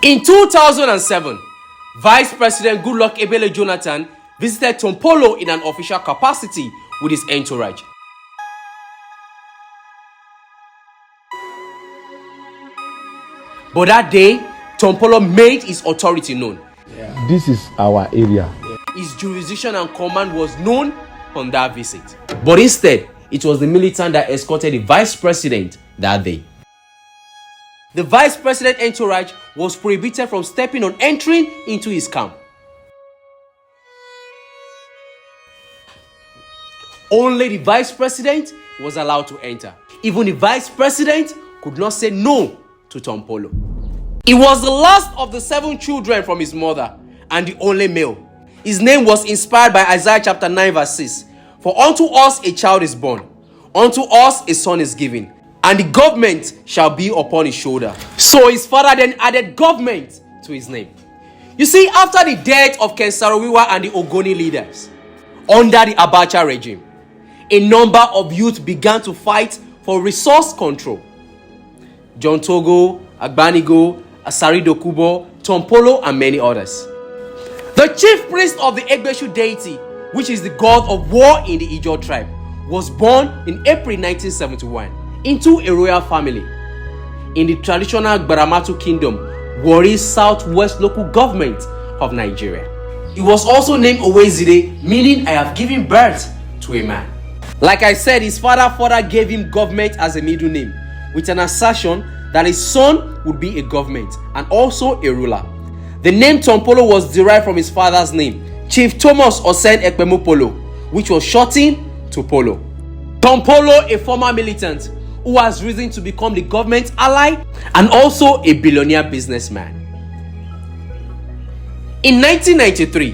In 2007, Vice President Goodluck Ebele Jonathan visited Tompolo in an official capacity with his entourage. But that day, Tompolo made his authority known. This is our area. His jurisdiction and command was known on that visit. But instead, it was the militant that escorted the vice president that day. The vice president entourage was prohibited from stepping on entering into his camp. Only the vice president was allowed to enter. Even the vice president could not say no to Tompolo. He was the last of the 7 children from his mother and the only male. His name was inspired by Isaiah chapter 9 verse 6. For unto us a child is born, unto us a son is given, and the government shall be upon his shoulder. So his father then added government to his name. You see, after the death of Ken Saro-Wiwa and the Ogoni leaders, under the Abacha regime, a number of youth began to fight for resource control. John Togo, Agbanigo, Asari Dokubo, Tompolo, and many others. The chief priest of the Egbeshu deity, which is the god of war in the Ijaw tribe, was born in April 1971 into a royal family in the traditional Gbaramatu Kingdom, Warri Southwest local government of Nigeria. He was also named Owezide, meaning I have given birth to a man. Like I said, his father gave him government as a middle name, with an assertion that his son would be a government and also a ruler. The name Tompolo was derived from his father's name, Chief Thomas Osen Ekpemopolo, which was shortened to Polo. Tompolo, a former militant who has risen to become the government ally and also a billionaire businessman. In 1993,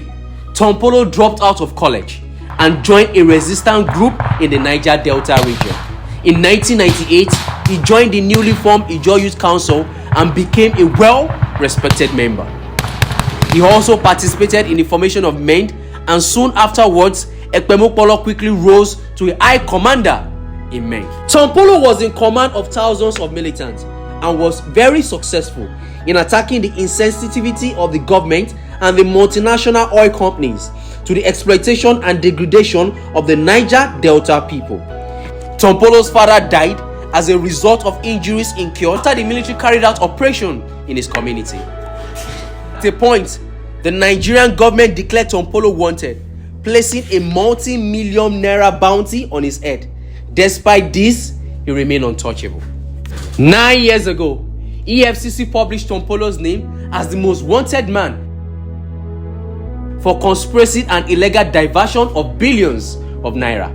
Tompolo dropped out of college and joined a resistance group in the Niger Delta region. In 1998, he joined the newly formed Ijaw Youth Council and became a well-respected member. He also participated in the formation of MEND, and soon afterwards, Ekpemopolo quickly rose to a high commander in MEND. Tompolo was in command of thousands of militants and was very successful in attacking the insensitivity of the government and the multinational oil companies to the exploitation and degradation of the Niger Delta people. Tompolo's father died as a result of injuries incurred after the military carried out operation in his community. At a point, the Nigerian government declared Tompolo wanted, placing a multi-million naira bounty on his head. Despite this, he remained untouchable. 9 years ago, EFCC published Tompolo's name as the most wanted man for conspiracy and illegal diversion of billions of naira.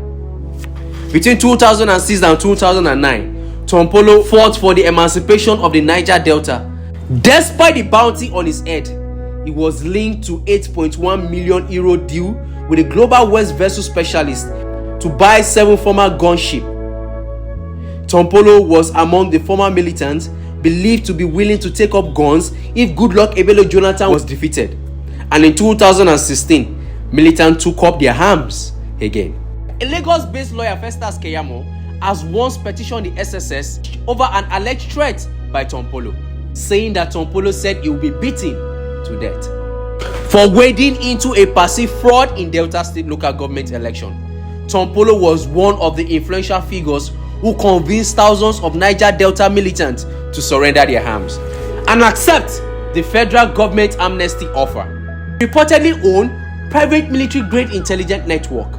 Between 2006 and 2009, Tompolo fought for the emancipation of the Niger Delta. Despite the bounty on his head, he was linked to 8.1 million euro deal with a Global West vessel specialist to buy 7 former gunship. Tompolo was among the former militants believed to be willing to take up guns if Goodluck Ebele Jonathan was defeated. And in 2016, militants took up their arms again. A Lagos-based lawyer, Festus Keyamo, has once petitioned the SSS over an alleged threat by Tompolo, saying that Tompolo said he will be beaten to death for wading into a perceived fraud in Delta State local government election. Tompolo was one of the influential figures who convinced thousands of Niger Delta militants to surrender their arms and accept the federal government amnesty offer. He reportedly owned private military-grade intelligence network.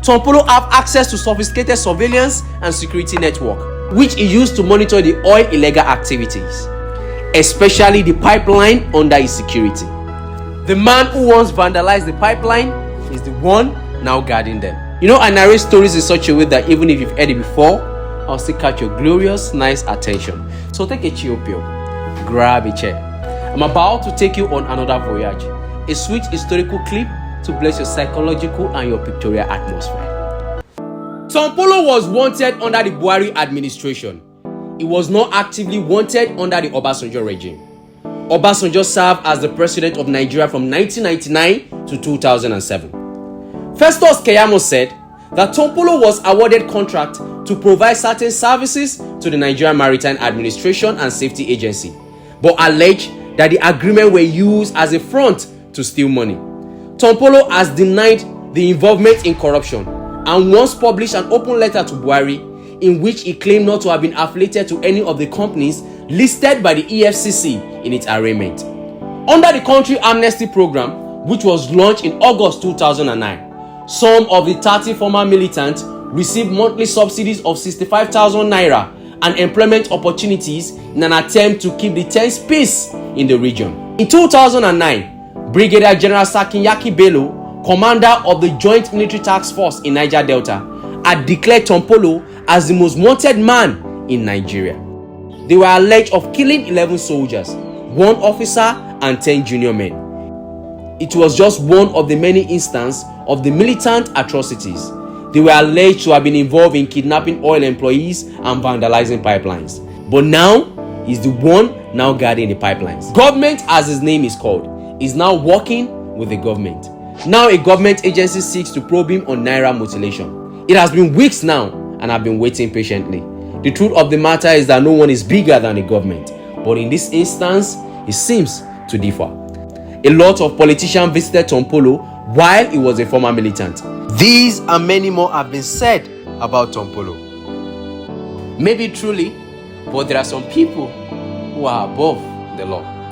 Tompolo have access to sophisticated surveillance and security network, which he used to monitor the oil illegal activities, especially the pipeline under his security. The man who once vandalized the pipeline is the one now guarding them. You know, I narrate stories in such a way that even if you've heard it before, I'll still catch your glorious, nice attention. So take a chill pill, grab a chair. I'm about to take you on another voyage, a sweet historical clip to bless your psychological and your pictorial atmosphere. Tompolo was wanted under the Buhari administration. He was not actively wanted under the Obasanjo regime. Obasanjo served as the president of Nigeria from 1999 to 2007. Festus Keyamo said that Tompolo was awarded contract to provide certain services to the Nigerian Maritime Administration and Safety Agency, but alleged that the agreement were used as a front to steal money. Tompolo has denied the involvement in corruption and once published an open letter to Buhari in which he claimed not to have been affiliated to any of the companies listed by the EFCC in its arraignment. Under the country amnesty program, which was launched in August 2009, some of the 30 former militants received monthly subsidies of 65,000 naira and employment opportunities in an attempt to keep the tense peace in the region. In 2009, Brigadier General Sakinyaki Bello, commander of the Joint Military Task Force in Niger Delta, had declared Tompolo as the most wanted man in Nigeria. They were alleged of killing 11 soldiers, 1 officer and 10 junior men. It was just one of the many instances of the militant atrocities. They were alleged to have been involved in kidnapping oil employees and vandalizing pipelines. But now, he's the one now guarding the pipelines. Government, as his name is called, is now working with the government. Now a government agency seeks to probe him on naira mutilation. It has been weeks now, and I've been waiting patiently. The truth of the matter is that no one is bigger than the government. But in this instance, it seems to differ. A lot of politicians visited Tompolo while he was a former militant. These and many more have been said about Tompolo. Maybe truly, but there are some people who are above the law.